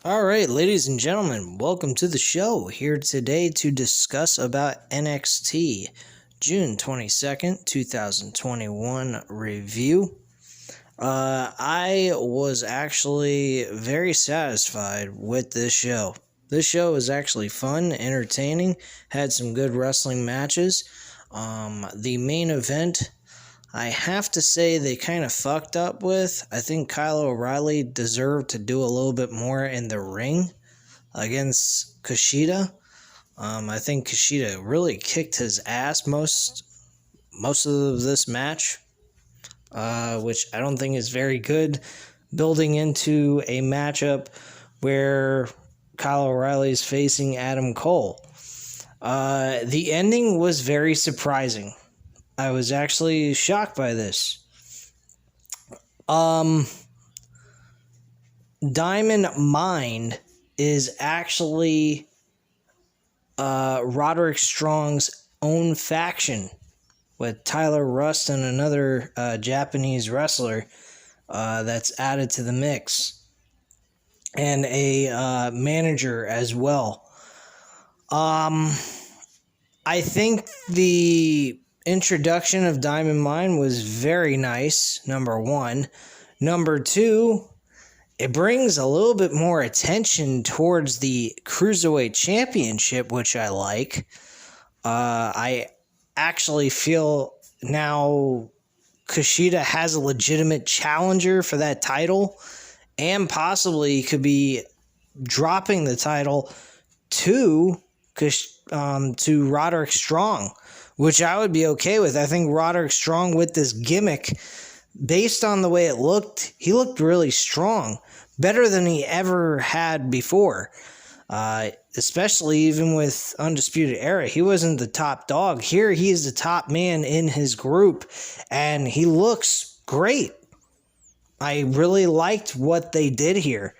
All right, ladies and gentlemen, welcome to the show. Here today to discuss about NXT June 22nd, 2021 review. I was actually very satisfied with this show. This show was actually fun, entertaining, had some good wrestling matches. The main event, I have to say they kind of fucked up with. I think Kyle O'Reilly deserved to do a little bit more in the ring against Kushida. I think Kushida really kicked his ass most of this match, which I don't think is very good. Building into a matchup where Kyle O'Reilly is facing Adam Cole. The ending was very surprising. I was actually shocked by this. Diamond Mine is actually Roderick Strong's own faction with Tyler Rust and another Japanese wrestler that's added to the mix, and a manager as well. I think the introduction of Diamond Mine was very nice, number one. Number two, it brings a little bit more attention towards the Cruiserweight Championship, which I like. I actually feel now Kushida has a legitimate challenger for that title, and possibly could be dropping the title to Roderick Strong, which I would be okay with. I think Roderick Strong with this gimmick, based on the way it looked, he looked really strong. Better than he ever had before. Especially even with Undisputed Era. He wasn't the top dog. Here he is the top man in his group, and he looks great. I really liked what they did here.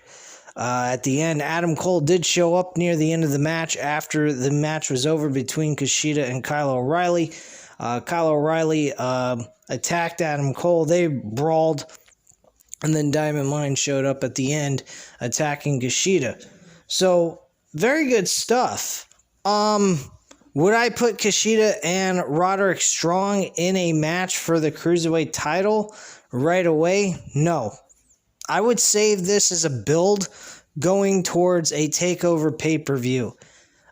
At the end, Adam Cole did show up near the end of the match after the match was over between Kushida and Kyle O'Reilly. Kyle O'Reilly attacked Adam Cole. They brawled. And then Diamond Mine showed up at the end, attacking Kushida. So, very good stuff. Would I put Kushida and Roderick Strong in a match for the Cruiserweight title right away? No. I would save this as a build going towards a TakeOver pay-per-view.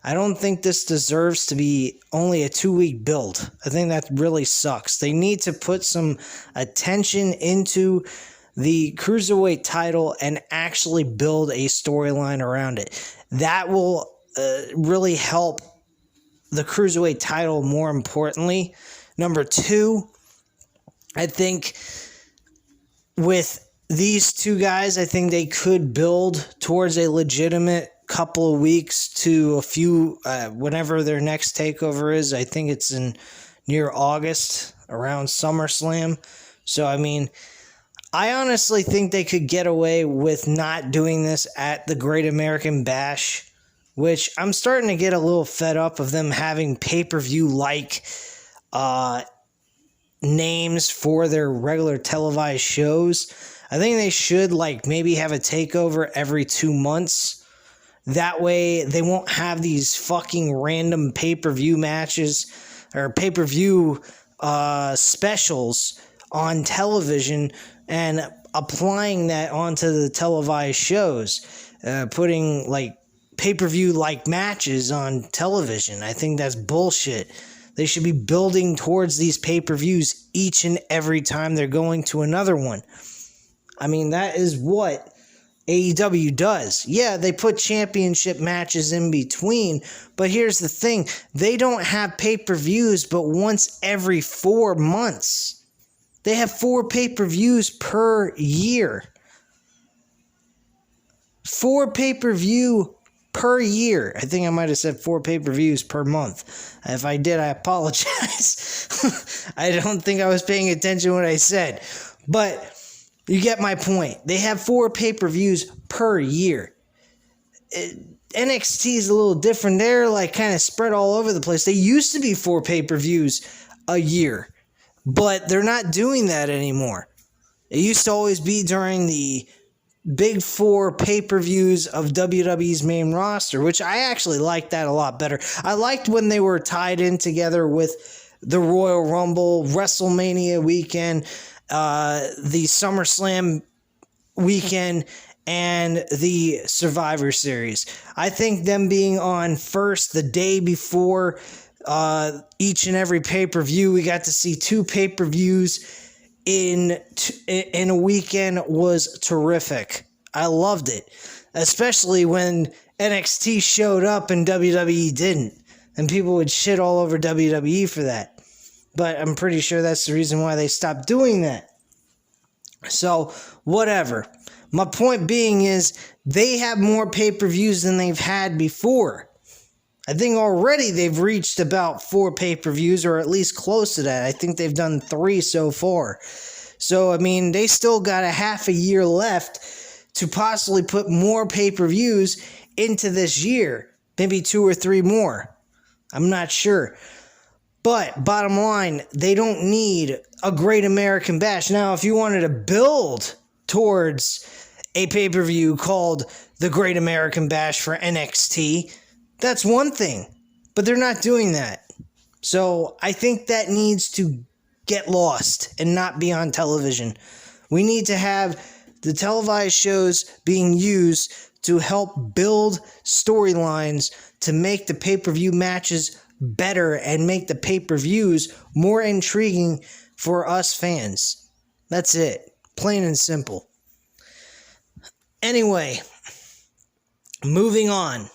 I don't think this deserves to be only a 2-week build. I think that really sucks. They need to put some attention into the Cruiserweight title and actually build a storyline around it. That will really help the Cruiserweight title more importantly. Number two, I think with these two guys, I think they could build towards a legitimate couple of weeks to a few, whenever their next takeover is. I think it's in near August, around SummerSlam. So, I mean, I honestly think they could get away with not doing this at the Great American Bash, which I'm starting to get a little fed up of them having pay-per-view-like names for their regular televised shows. I think they should maybe have a takeover every 2 months. That way they won't have these fucking random pay-per-view matches or pay-per-view specials on television and applying that onto the televised shows, putting pay-per-view matches on television. I think that's bullshit. They should be building towards these pay-per-views each and every time they're going to another one. I mean, that is what AEW does. Yeah, they put championship matches in between, but here's the thing. They don't have pay-per-views but once every 4 months. They have 4 pay-per-views per year. 4 pay-per-view per year. I think I might have said 4 pay-per-views per month. If I did, I apologize. I don't think I was paying attention to what I said. But you get my point. They have 4 pay-per-views per year. NXT is a little different. They're kind of spread all over the place. They used to be 4 pay-per-views a year. But they're not doing that anymore. It used to always be during the big four pay-per-views of WWE's main roster, which I actually liked that a lot better. I liked when they were tied in together with the Royal Rumble, WrestleMania weekend, the SummerSlam weekend, and the Survivor Series. I think them being on first the day before each and every pay-per-view, we got to see 2 pay-per-views in a weekend, was terrific. I loved it, especially when NXT showed up and WWE didn't, and people would shit all over WWE for that. But I'm pretty sure that's the reason why they stopped doing that. So, whatever. My point being is, they have more pay-per-views than they've had before. I think already they've reached about 4 pay-per-views, or at least close to that. I think they've done 3 so far. So, I mean, they still got a half a year left to possibly put more pay-per-views into this year. Maybe 2 or 3 more. I'm not sure. But, bottom line, they don't need a Great American Bash. Now, if you wanted to build towards a pay-per-view called the Great American Bash for NXT, that's one thing. But they're not doing that. So, I think that needs to get lost and not be on television. We need to have the televised shows being used to help build storylines to make the pay-per-view matches better and make the pay-per-views more intriguing for us fans. That's it. Plain and simple. Anyway, moving on.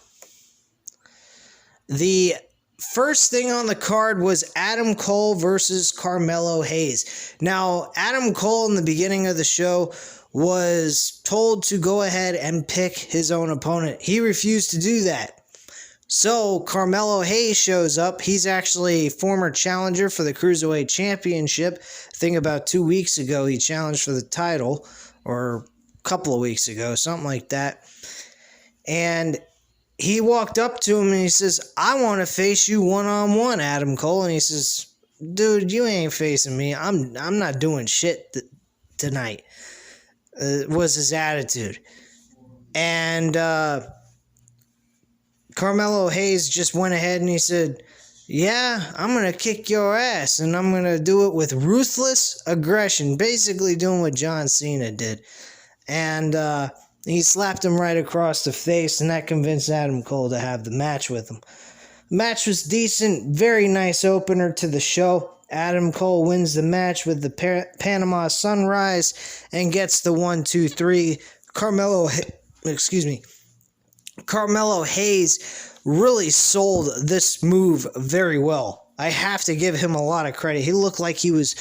The first thing on the card was Adam Cole versus Carmelo Hayes. Now, Adam Cole in the beginning of the show was told to go ahead and pick his own opponent. He refused to do that. So, Carmelo Hayes shows up. He's actually a former challenger for the Cruiserweight Championship. I think about 2 weeks ago he challenged for the title, or a couple of weeks ago, something like that. And he walked up to him and he says, "I want to face you one-on-one, Adam Cole." And he says, "Dude, you ain't facing me. I'm not doing shit tonight." Was his attitude. And Carmelo Hayes just went ahead and he said, "Yeah, I'm going to kick your ass, and I'm going to do it with ruthless aggression," basically doing what John Cena did. And he slapped him right across the face, and that convinced Adam Cole to have the match with him. The match was decent, very nice opener to the show. Adam Cole wins the match with the Panama Sunrise and gets the 1-2-3. Carmelo Hayes really sold this move very well. I have to give him a lot of credit. He looked like he was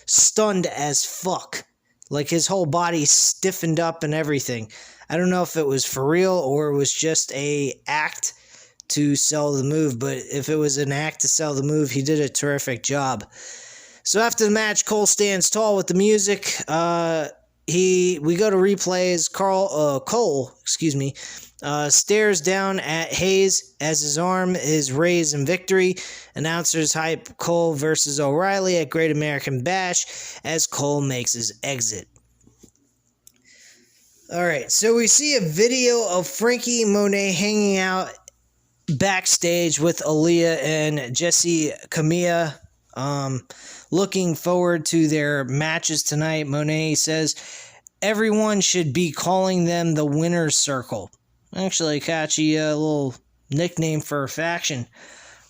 stunned as fuck. Like his whole body stiffened up and everything. I don't know if it was for real or it was just a act to sell the move, but if it was an act to sell the move, he did a terrific job. So after the match, Cole stands tall with the music. We go to replays. Cole, stares down at Hayes as his arm is raised in victory. Announcers hype Cole versus O'Reilly at Great American Bash as Cole makes his exit. Alright, so we see a video of Frankie Monet hanging out backstage with Aaliyah and Jessie Kamea. Looking forward to their matches tonight. Monet says everyone should be calling them the Winner's Circle. Actually, catchy little nickname for a faction.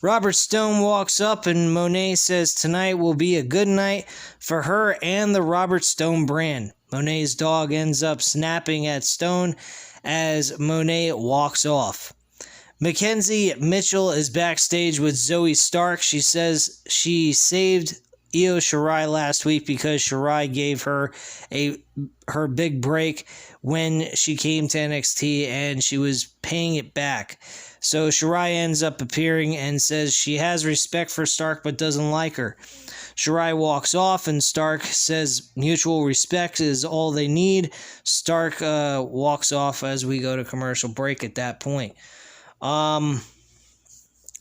Robert Stone walks up and Monet says tonight will be a good night for her and the Robert Stone brand. Monet's dog ends up snapping at Stone as Monet walks off. Mackenzie Mitchell is backstage with Zoe Stark. She says she saved Io Shirai last week because Shirai gave her her big break when she came to NXT and she was paying it back. So Shirai ends up appearing and says she has respect for Stark but doesn't like her. Shirai walks off and Stark says mutual respect is all they need. Stark walks off as we go to commercial break at that point.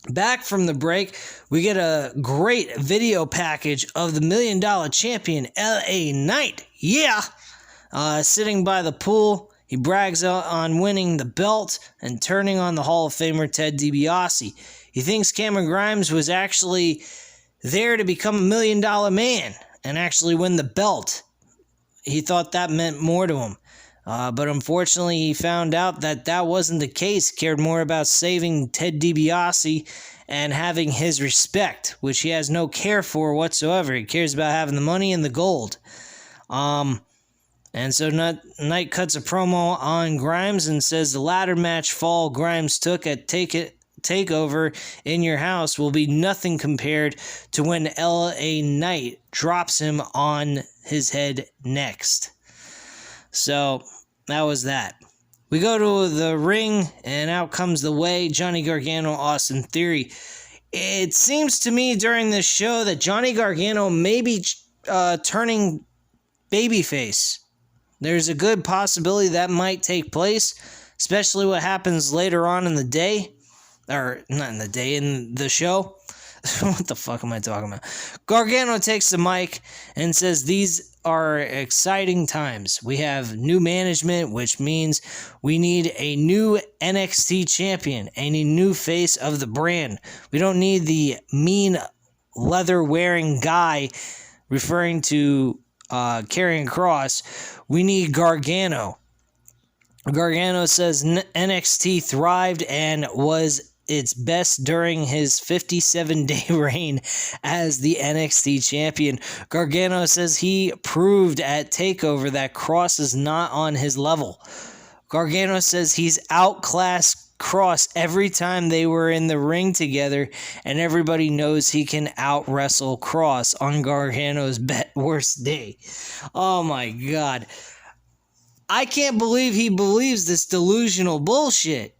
Back from the break, we get a great video package of the $1 Million Champion, LA Knight. Yeah! Sitting by the pool. He brags on winning the belt and turning on the Hall of Famer Ted DiBiase. He thinks Cameron Grimes was actually there to become $1 million man and actually win the belt. He thought that meant more to him. But unfortunately, he found out that that wasn't the case. He cared more about saving Ted DiBiase and having his respect, which he has no care for whatsoever. He cares about having the money and the gold. And so Knight cuts a promo on Grimes and says the ladder match fall Grimes took at Takeover in Your House will be nothing compared to when LA Knight drops him on his head next. So that was that. We go to the ring, and out comes the Way, Johnny Gargano, Austin Theory. It seems to me during this show that Johnny Gargano may be turning babyface. There's a good possibility that might take place, especially what happens later on in the day. Or, not in the day, in the show. What the fuck am I talking about? Gargano takes the mic and says these are exciting times. We have new management, which means we need a new NXT champion and a new face of the brand. We don't need the mean leather-wearing guy, referring to Karrion Kross. We need Gargano. Gargano says NXT thrived and was its best during his 57-day reign as the NXT champion. Gargano says he proved at TakeOver that Kross is not on his level. Gargano says he's outclassed Kross every time they were in the ring together, and everybody knows he can out-wrestle Kross on Gargano's worst day. Oh my God. I can't believe he believes this delusional bullshit.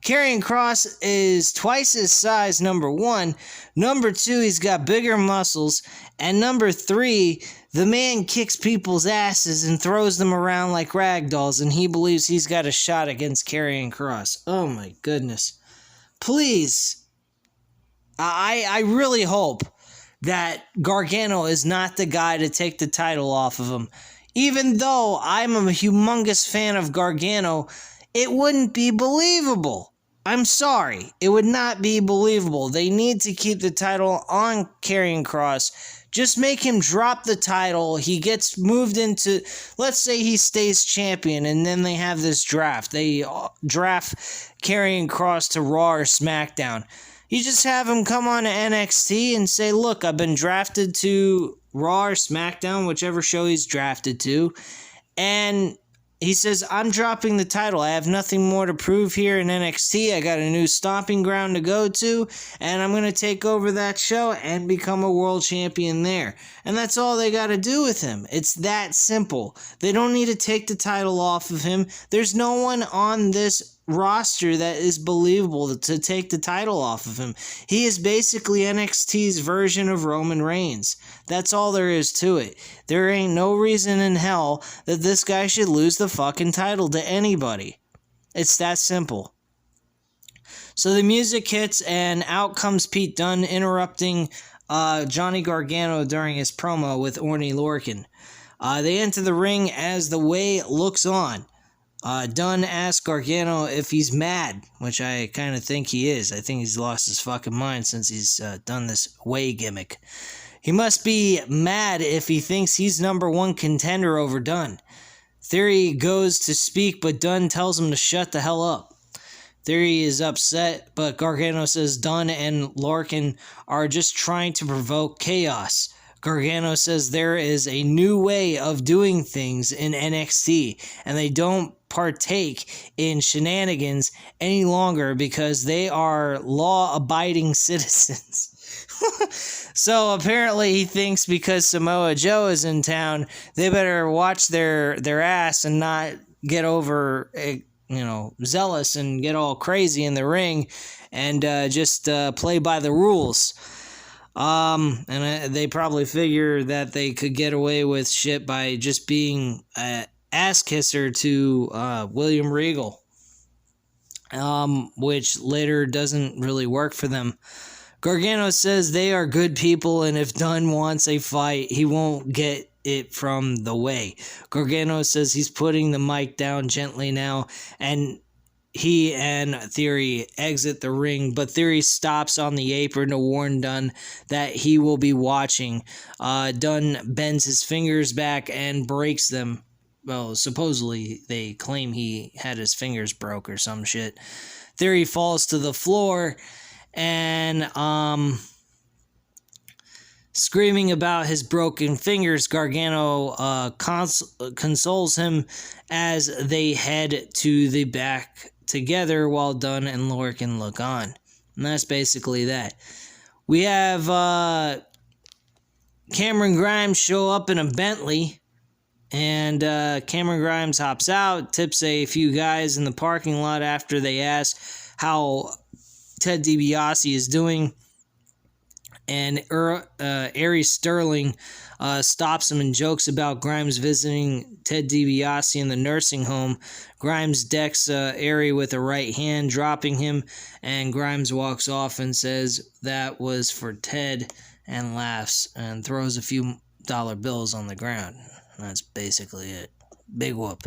Karrion Kross is twice his size, number one. Number two, he's got bigger muscles. And number three, the man kicks people's asses and throws them around like rag dolls, and he believes he's got a shot against Karrion Kross. Oh my goodness. Please. I really hope that Gargano is not the guy to take the title off of him. Even though I'm a humongous fan of Gargano, it wouldn't be believable. I'm sorry. It would not be believable. They need to keep the title on Karrion Kross. Just make him drop the title. He gets moved into... Let's say he stays champion, and then they have this draft. They draft Karrion Kross to Raw or SmackDown. You just have him come on to NXT and say, look, I've been drafted to Raw or SmackDown, whichever show he's drafted to, and he says, I'm dropping the title. I have nothing more to prove here in NXT. I got a new stomping ground to go to, and I'm going to take over that show and become a world champion there. And that's all they got to do with him. It's that simple. They don't need to take the title off of him. There's no one on this roster that is believable to take the title off of him. He is basically NXT's version of Roman Reigns. That's all there is to it. There ain't no reason in hell that this guy should lose the fucking title to anybody. It's that simple. So the music hits and out comes Pete Dunne interrupting Johnny Gargano during his promo with Orny Lorcan. They enter the ring as the Way looks on. Dunne asks Gargano if he's mad, which I kind of think he is. I think he's lost his fucking mind since he's done this Way gimmick. He must be mad if he thinks he's number one contender over Dunne. Theory goes to speak, but Dunne tells him to shut the hell up. Theory is upset, but Gargano says Dunne and Lorcan are just trying to provoke chaos. Gargano says there is a new way of doing things in NXT, and they don't partake in shenanigans any longer because they are law-abiding citizens. So apparently he thinks because Samoa Joe is in town, they better watch their ass and not get over, zealous and get all crazy in the ring and just play by the rules. And they probably figure that they could get away with shit by just being ass kisser to William Regal, which later doesn't really work for them. Gargano says they are good people, and if Dunne wants a fight, he won't get it from the way. Gargano says he's putting the mic down gently now, and he and Theory exit the ring, but Theory stops on the apron to warn Dunn that he will be watching. Dunn bends his fingers back and breaks them. Well, supposedly they claim he had his fingers broke or some shit. Theory falls to the floor and screaming about his broken fingers. Gargano consoles him as they head to the back together while Dunn and Lorcan look on. And that's basically that. We have Cameron Grimes show up in a Bentley, and Cameron Grimes hops out, tips a few guys in the parking lot after they ask how Ted DiBiase is doing. And Aries Sterling stops him and jokes about Grimes visiting Ted DiBiase in the nursing home. Grimes decks Aries with a right hand, dropping him, and Grimes walks off and says that was for Ted, and laughs and throws a few dollar bills on the ground. That's basically it. Big whoop.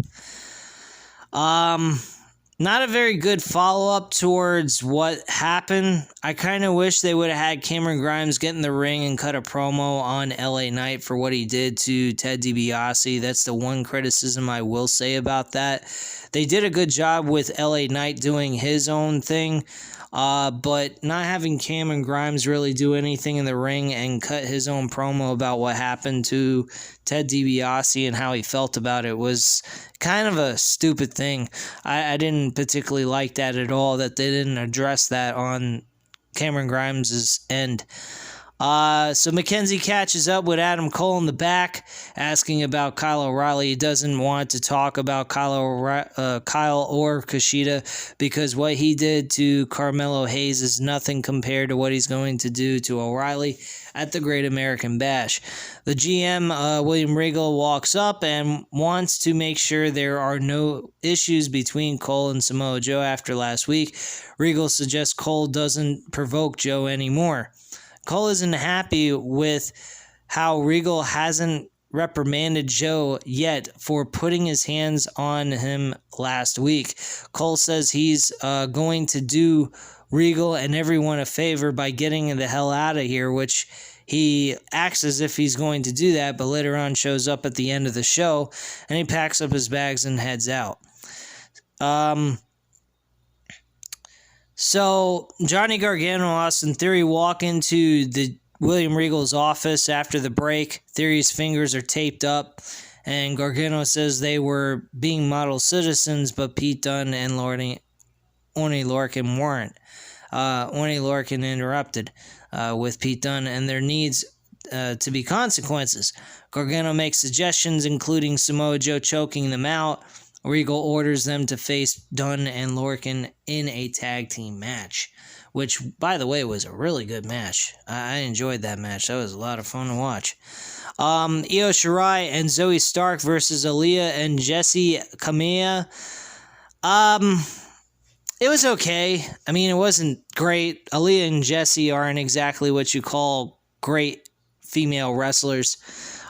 Not a very good follow-up towards what happened. I kind of wish they would have had Cameron Grimes get in the ring and cut a promo on LA Knight for what he did to Ted DiBiase. That's the one criticism I will say about that. They did a good job with LA Knight doing his own thing, but not having Cameron Grimes really do anything in the ring and cut his own promo about what happened to Ted DiBiase and how he felt about it was kind of a stupid thing. I didn't particularly like that at all, that they didn't address that on Cameron Grimes' end. So Mackenzie catches up with Adam Cole in the back, asking about Kyle O'Reilly. He doesn't want to talk about Kyle or Kushida because what he did to Carmelo Hayes is nothing compared to what he's going to do to O'Reilly at the Great American Bash. The GM, William Regal, walks up and wants to make sure there are no issues between Cole and Samoa Joe after last week. Regal suggests Cole doesn't provoke Joe anymore. Cole isn't happy with how Regal hasn't reprimanded Joe yet for putting his hands on him last week. Cole says he's going to do Regal and everyone a favor by getting the hell out of here, which he acts as if he's going to do that, but later on shows up at the end of the show, and he packs up his bags and heads out. So Johnny Gargano and Austin Theory walk into the William Regal's office after the break. Theory's fingers are taped up, and Gargano says they were being model citizens, but Pete Dunne and Oney Lorcan weren't. Oney Lorcan interrupted with Pete Dunne, and there needs to be consequences. Gargano makes suggestions, including Samoa Joe choking them out. Regal orders them to face Dunne and Lorcan in a tag team match, which, by the way, was a really good match. I enjoyed that match. That was a lot of fun to watch. Io Shirai and Zoe Stark versus Aaliyah and Jessie Kamea. It was okay. I mean, it wasn't great. Aaliyah and Jessie aren't exactly what you call great female wrestlers.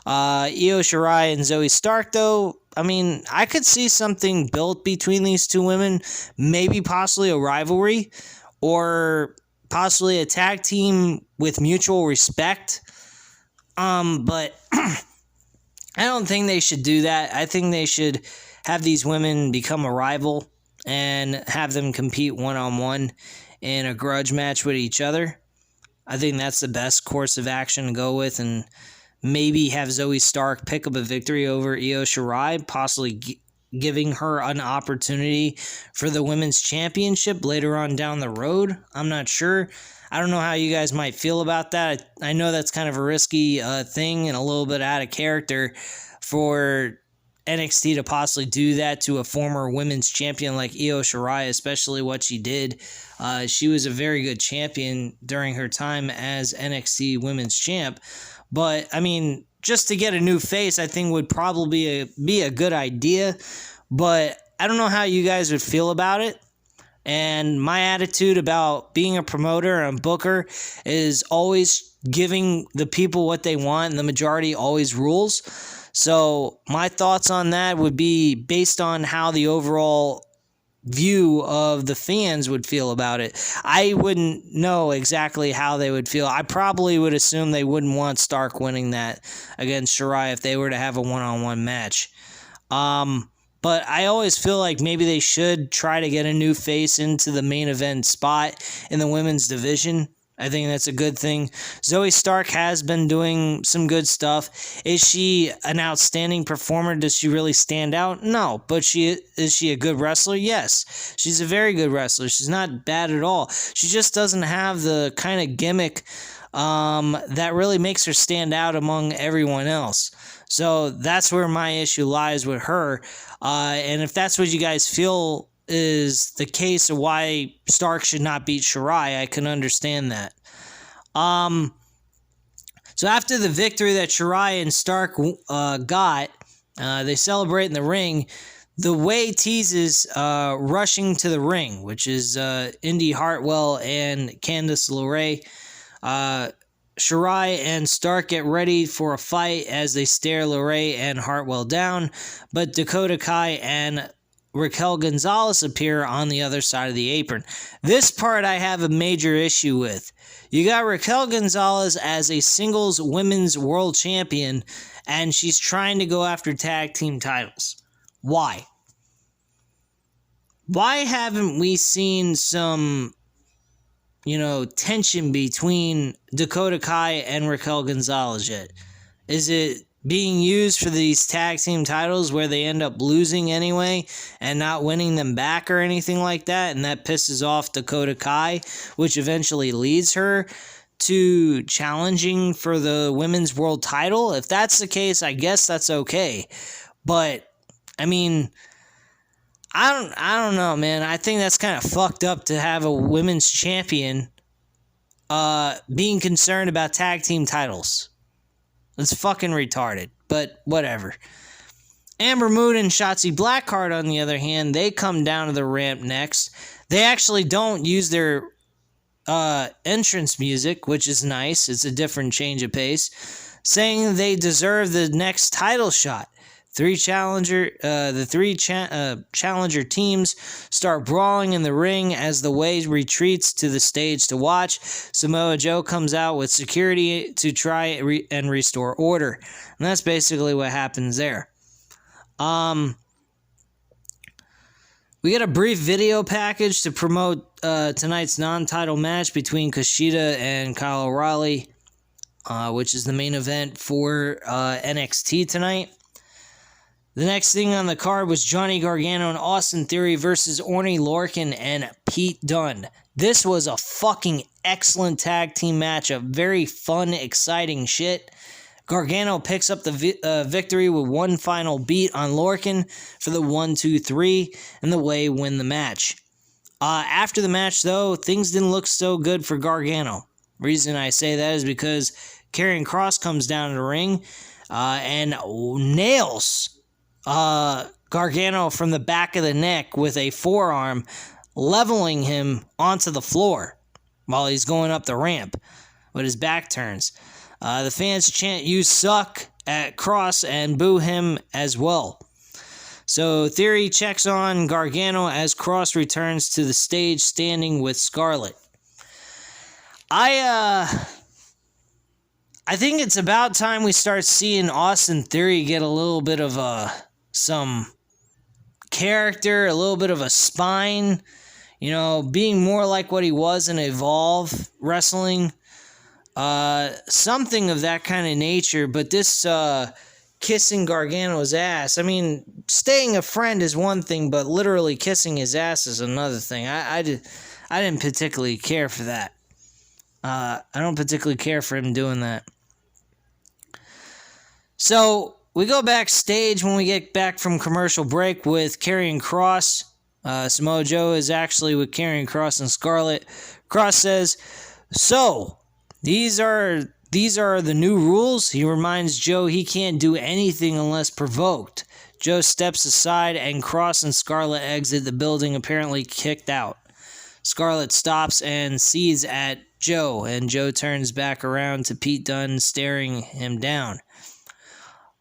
Io Shirai and Zoe Stark, though, I mean, I could see something built between these two women, maybe possibly a rivalry, or possibly a tag team with mutual respect. But I don't think they should do that. I think they should have these women become a rival and have them compete one-on-one in a grudge match with each other. I think that's the best course of action to go with, and maybe have Zoe Stark pick up a victory over Io Shirai, possibly giving her an opportunity for the women's championship later on down the road. I'm not sure. I don't know how you guys might feel about that. I know that's kind of a risky thing and a little bit out of character for NXT to possibly do that to a former women's champion like Io Shirai, especially what she did. She was a very good champion during her time as NXT women's champ. But, I mean, just to get a new face, I think would probably be a good idea. But I don't know how you guys would feel about it. And my attitude about being a promoter and booker is always giving the people what they want, and the majority always rules. So my thoughts on that would be based on how the overall view of the fans would feel about it. I wouldn't know exactly how they would feel. I probably would assume they wouldn't want Stark winning that against Shirai if they were to have a one-on-one match. But I always feel like maybe they should try to get a new face into the main event spot in the women's division. I think that's a good thing. Zoe Stark has been doing some good stuff. Is she an outstanding performer? Does she really stand out? No. But is she a good wrestler? Yes. She's a very good wrestler. She's not bad at all. She just doesn't have the kind of gimmick that really makes her stand out among everyone else. So that's where my issue lies with her. And if that's what you guys feel is the case of why Stark should not beat Shirai, I can understand that. So after the victory that Shirai and Stark got, they celebrate in the ring. The Way teases rushing to the ring, which is Indy Hartwell and Candice LeRae. Shirai and Stark get ready for a fight as they stare LeRae and Hartwell down, but Dakota Kai and Raquel Gonzalez appear on the other side of the apron. This part I have a major issue with. You got Raquel Gonzalez as a singles women's world champion, and she's trying to go after tag team titles. Why? Why haven't we seen some, tension between Dakota Kai and Raquel Gonzalez yet? Is it being used for these tag team titles where they end up losing anyway and not winning them back or anything like that, and that pisses off Dakota Kai, which eventually leads her to challenging for the women's world title? If that's the case, I guess that's okay. But I mean, I don't know, man. I think that's kind of fucked up to have a women's champion being concerned about tag team titles. It's fucking retarded, but whatever. Amber Moon and Shotzi Blackheart, on the other hand, they come down to the ramp next. They actually don't use their entrance music, which is nice. It's a different change of pace, saying they deserve the next title shot. The three challenger teams start brawling in the ring as the Way retreats to the stage to watch. Samoa Joe comes out with security to try and restore order. And that's basically what happens there. We get a brief video package to promote tonight's non-title match between Kushida and Kyle O'Reilly, which is the main event for NXT tonight. The next thing on the card was Johnny Gargano and Austin Theory versus Orny Lorcan and Pete Dunne. This was a fucking excellent tag team matchup. Very fun, exciting shit. Gargano picks up the victory with one final beat on Lorcan for the 1-2-3, and the Way win the match. After the match, though, things didn't look so good for Gargano. Reason I say that is because Karrion Kross comes down to the ring and nails Gargano from the back of the neck with a forearm, leveling him onto the floor while he's going up the ramp with his back turns. The fans chant "You suck" at Kross and boo him as well. So Theory checks on Gargano as Kross returns to the stage standing with Scarlett. I think it's about time we start seeing Austin Theory get a little bit of some character, a little bit of a spine, being more like what he was in Evolve Wrestling. Something of that kind of nature, but this kissing Gargano's ass, I mean, staying a friend is one thing, but literally kissing his ass is another thing. I didn't particularly care for that. I don't particularly care for him doing that. So we go backstage when we get back from commercial break with Karrion Kross. Samoa Joe is actually with Karrion Kross and Scarlett. Kross says, "So, these are the new rules?" He reminds Joe he can't do anything unless provoked. Joe steps aside and Kross and Scarlett exit the building, apparently kicked out. Scarlett stops and sees at Joe, and Joe turns back around to Pete Dunne staring him down.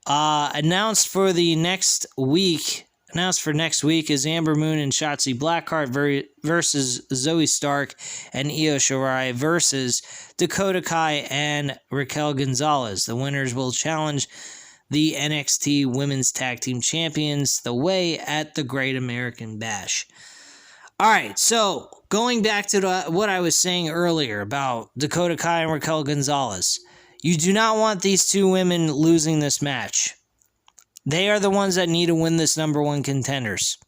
Announced for next week is Amber Moon and Shotzi Blackheart versus Zoe Stark and Io Shirai versus Dakota Kai and Raquel Gonzalez. The winners will challenge the NXT Women's Tag Team Champions the way at the Great American Bash. All right, so going back to what I was saying earlier about Dakota Kai and Raquel Gonzalez, you do not want these two women losing this match. They are the ones that need to win this number one contenders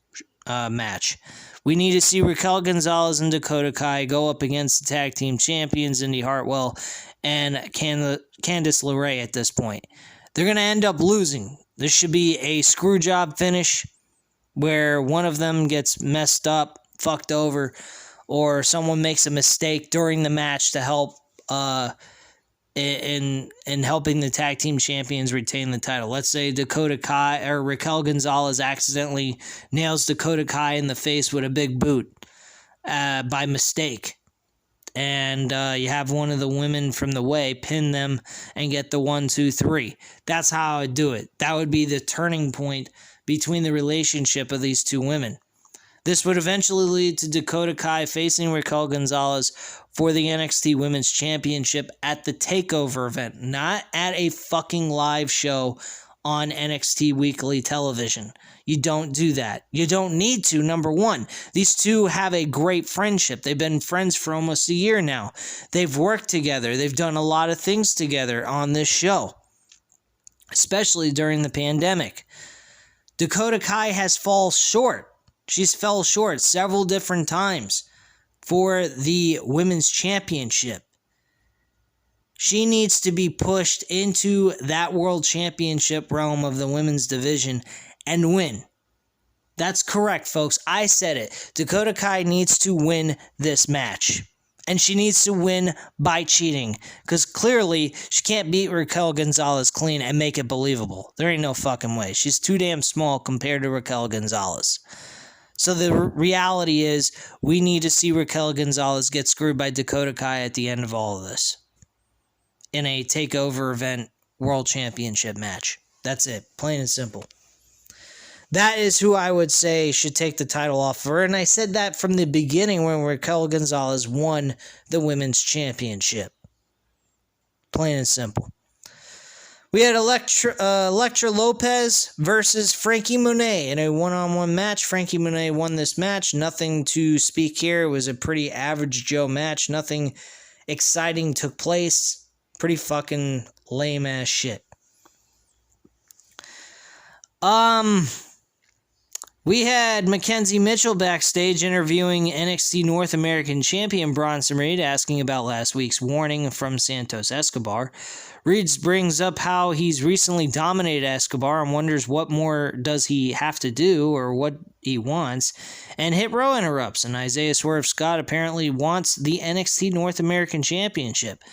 match. We need to see Raquel Gonzalez and Dakota Kai go up against the tag team champions Indy Hartwell and Candice LeRae at this point. They're going to end up losing. This should be a screw job finish where one of them gets messed up, fucked over, or someone makes a mistake during the match to help in helping the tag team champions retain the title. Let's say Dakota Kai or Raquel Gonzalez accidentally nails Dakota Kai in the face with a big boot by mistake. And you have one of the women from the way pin them and get the 1, 2, 3. That's how I would do it. That would be the turning point between the relationship of these two women. This would eventually lead to Dakota Kai facing Raquel Gonzalez for the NXT Women's Championship at the TakeOver event, not at a fucking live show on NXT Weekly television. You don't do that. You don't need to, number one. These two have a great friendship. They've been friends for almost a year now. They've worked together. They've done a lot of things together on this show, especially during the pandemic. Dakota Kai has fallen short. She's fell short several different times for the Women's Championship. She needs to be pushed into that World Championship realm of the women's division and win. That's correct, folks. I said it. Dakota Kai needs to win this match. And she needs to win by cheating. Because clearly, she can't beat Raquel Gonzalez clean and make it believable. There ain't no fucking way. She's too damn small compared to Raquel Gonzalez. So the reality is, we need to see Raquel Gonzalez get screwed by Dakota Kai at the end of all of this. In a TakeOver event World Championship match. That's it. Plain and simple. That is who I would say should take the title off of her. And I said that from the beginning when Raquel Gonzalez won the Women's Championship. Plain and simple. We had Elektra Lopez versus Frankie Monet in a one-on-one match. Frankie Monet won this match. Nothing to speak here. It was a pretty average Joe match. Nothing exciting took place. Pretty fucking lame-ass shit. We had Mackenzie Mitchell backstage interviewing NXT North American Champion Bronson Reed, asking about last week's warning from Santos Escobar. Reed brings up how he's recently dominated Escobar and wonders what more does he have to do or what he wants. And Hit Row interrupts, and Isaiah Swerve Scott apparently wants the NXT North American Championship.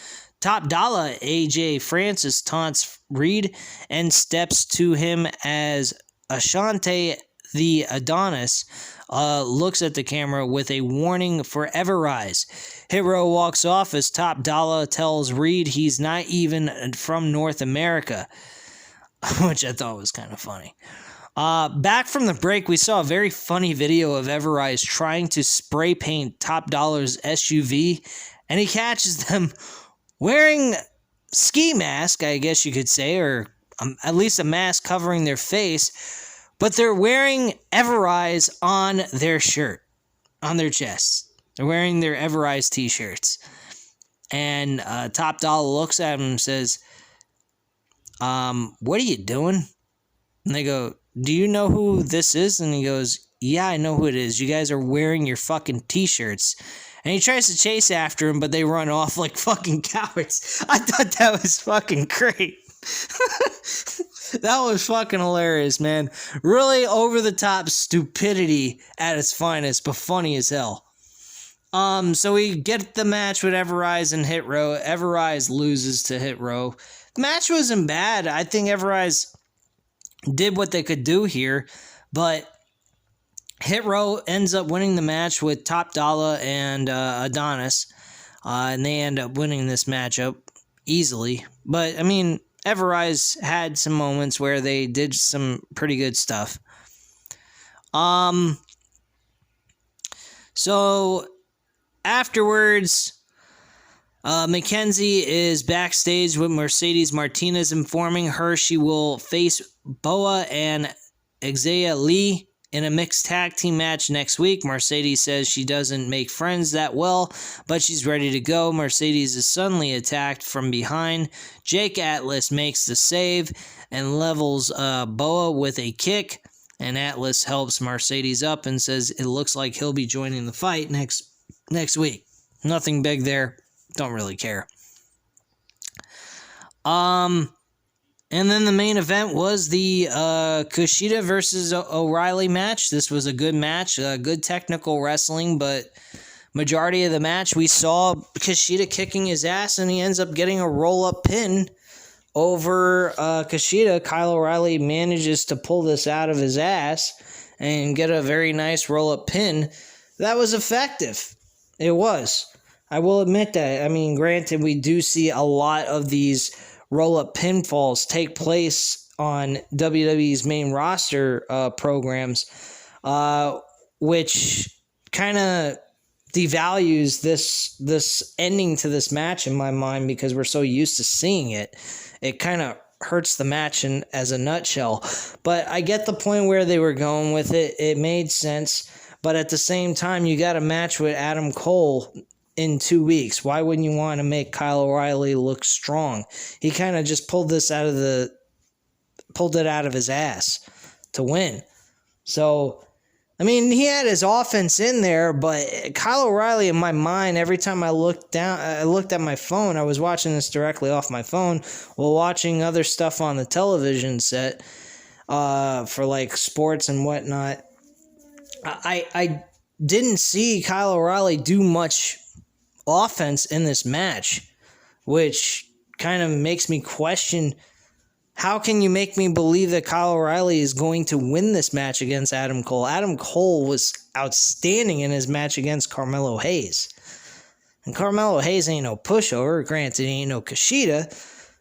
Top Dollar AJ Francis taunts Reed and steps to him as Ashante the Adonis looks at the camera with a warning for Everrise. Hit Row walks off as Top Dollar tells Reed he's not even from North America, which I thought was kind of funny. Back from the break, we saw a very funny video of Everrise trying to spray paint Top Dollar's SUV, and he catches them wearing ski mask, I guess you could say, or at least a mask covering their face, but they're wearing Everrise on their shirt, on their chests. They're wearing their Everrise t-shirts. And Top Dollar looks at him and says, what are you doing? And they go, do you know who this is? And he goes, yeah, I know who it is. You guys are wearing your fucking t-shirts. And he tries to chase after him, but they run off like fucking cowards. I thought that was fucking great. That was fucking hilarious, man. Really over-the-top stupidity at its finest, but funny as hell. So we get the match with Everrise and Hit Row. Everrise loses to Hit Row. The match wasn't bad. I think Everrise did what they could do here, but Hit Row ends up winning the match with Top Dollar and Adonis. and they end up winning this matchup easily. But, I mean, Everrise had some moments where they did some pretty good stuff. So, afterwards, Mackenzie is backstage with Mercedes Martinez, informing her she will face Boa and Xia Li in a mixed tag team match next week. Mercedes says she doesn't make friends that well, but she's ready to go. Mercedes is suddenly attacked from behind. Jake Atlas makes the save and levels Boa with a kick, and Atlas helps Mercedes up and says it looks like he'll be joining the fight next week. Nothing big there. Don't really care. And then the main event was the Kushida versus O'Reilly match. This was a good match, good technical wrestling, but majority of the match we saw Kushida kicking his ass, and he ends up getting a roll-up pin over Kushida. Kyle O'Reilly manages to pull this out of his ass and get a very nice roll-up pin. That was effective. It was. I will admit that. I mean, granted, we do see a lot of these roll-up pinfalls take place on WWE's main roster programs, which kind of devalues this ending to this match in my mind, because we're so used to seeing it. It kind of hurts the match as a nutshell. But I get the point where they were going with it. It made sense. But at the same time, you got a match with Adam Cole in 2 weeks. Why wouldn't you want to make Kyle O'Reilly look strong? He kind of just pulled it out of his ass to win. So, I mean, he had his offense in there, but Kyle O'Reilly, in my mind, every time I looked at my phone. I was watching this directly off my phone while watching other stuff on the television set for like sports and whatnot. I didn't see Kyle O'Reilly do much offense in this match, which kind of makes me question, how can you make me believe that Kyle O'Reilly is going to win this match against Adam Cole? Adam Cole was outstanding in his match against Carmelo Hayes. And Carmelo Hayes ain't no pushover. Granted, he ain't no Kushida.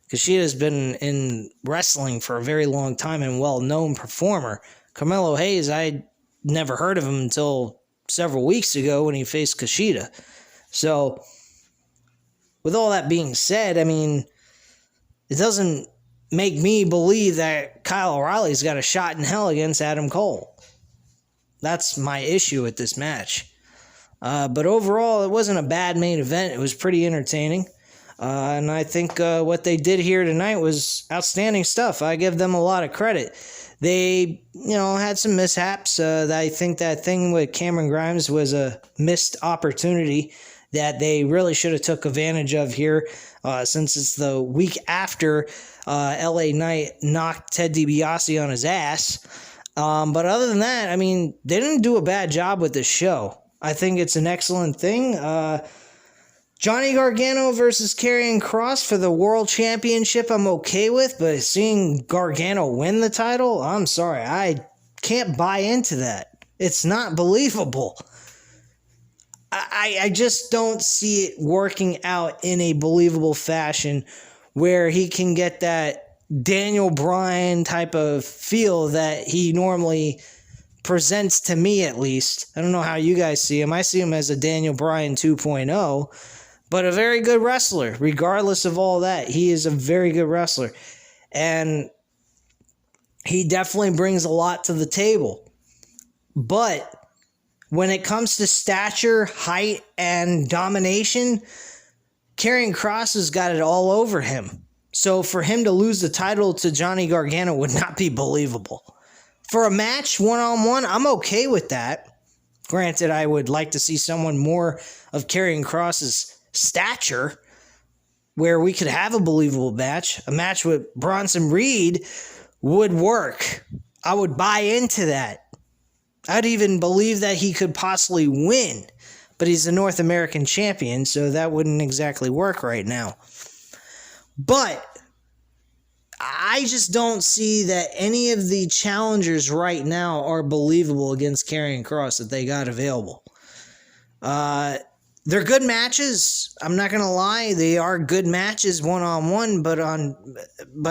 Kushida's been in wrestling for a very long time and well-known performer. Carmelo Hayes, I never heard of him until several weeks ago when he faced Kushida. So, with all that being said, I mean, it doesn't make me believe that Kyle O'Reilly's got a shot in hell against Adam Cole. That's my issue with this match. But overall, it wasn't a bad main event. It was pretty entertaining. And I think what they did here tonight was outstanding stuff. I give them a lot of credit. They, had some mishaps. I think that thing with Cameron Grimes was a missed opportunity that they really should have took advantage of here, since it's the week after LA Knight knocked Ted DiBiase on his ass. But other than that, I mean, they didn't do a bad job with this show. I think it's an excellent thing. Johnny Gargano versus Karrion Kross for the World Championship I'm okay with, but seeing Gargano win the title, I'm sorry, I can't buy into that. It's not believable. I just don't see it working out in a believable fashion where he can get that Daniel Bryan type of feel that he normally presents to me, at least. I don't know how you guys see him. I see him as a Daniel Bryan 2.0, but a very good wrestler. Regardless of all that, he is a very good wrestler. And he definitely brings a lot to the table. But when it comes to stature, height, and domination, Karrion Kross has got it all over him. So for him to lose the title to Johnny Gargano would not be believable. For a match, one-on-one, I'm okay with that. Granted, I would like to see someone more of Karrion Kross's stature where we could have a believable match. A match with Bronson Reed would work. I would buy into that. I'd even believe that he could possibly win, but he's the North American champion, so that wouldn't exactly work right now. But I just don't see that any of the challengers right now are believable against Karrion Kross that they got available. They're good matches. I'm not gonna lie, they are good matches one-on-one, but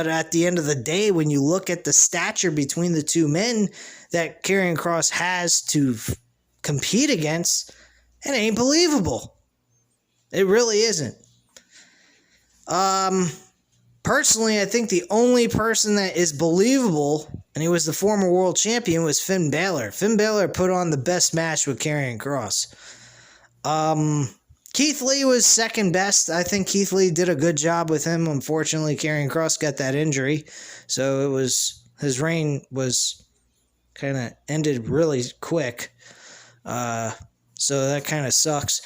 at the end of the day, when you look at the stature between the two men that Karrion Kross has to compete against, it ain't believable. It really isn't. Personally, I think the only person that is believable, and he was the former world champion, was Finn Balor. Finn Balor put on the best match with Karrion Kross. Keith Lee was second best. I think Keith Lee did a good job with him. Unfortunately, Karrion Kross got that injury, so his reign was kind of ended really quick. So that kind of sucks.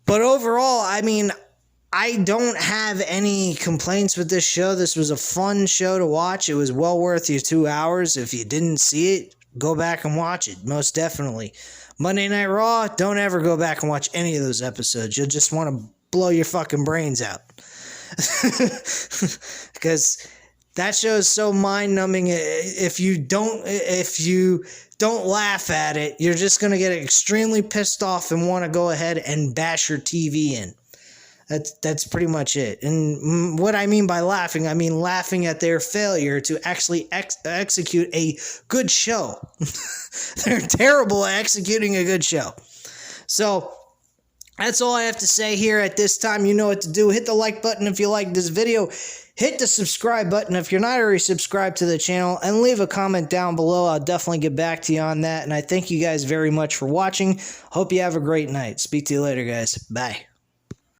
But overall, I mean, I don't have any complaints with this show. This was a fun show to watch. It was well worth your 2 hours. If you didn't see it, go back and watch it, most definitely. Monday Night Raw, don't ever go back and watch any of those episodes. You'll just want to blow your fucking brains out. Because that show is so mind-numbing. If you don't laugh at it, you're just going to get extremely pissed off and want to go ahead and bash your TV in. That's pretty much it. And what I mean by laughing, I mean laughing at their failure to actually execute a good show. They're terrible at executing a good show. So that's all I have to say here at this time. You know what to do. Hit the like button if you like this video. Hit the subscribe button if you're not already subscribed to the channel, and leave a comment down below. I'll definitely get back to you on that. And I thank you guys very much for watching. Hope you have a great night. Speak to you later, guys. Bye.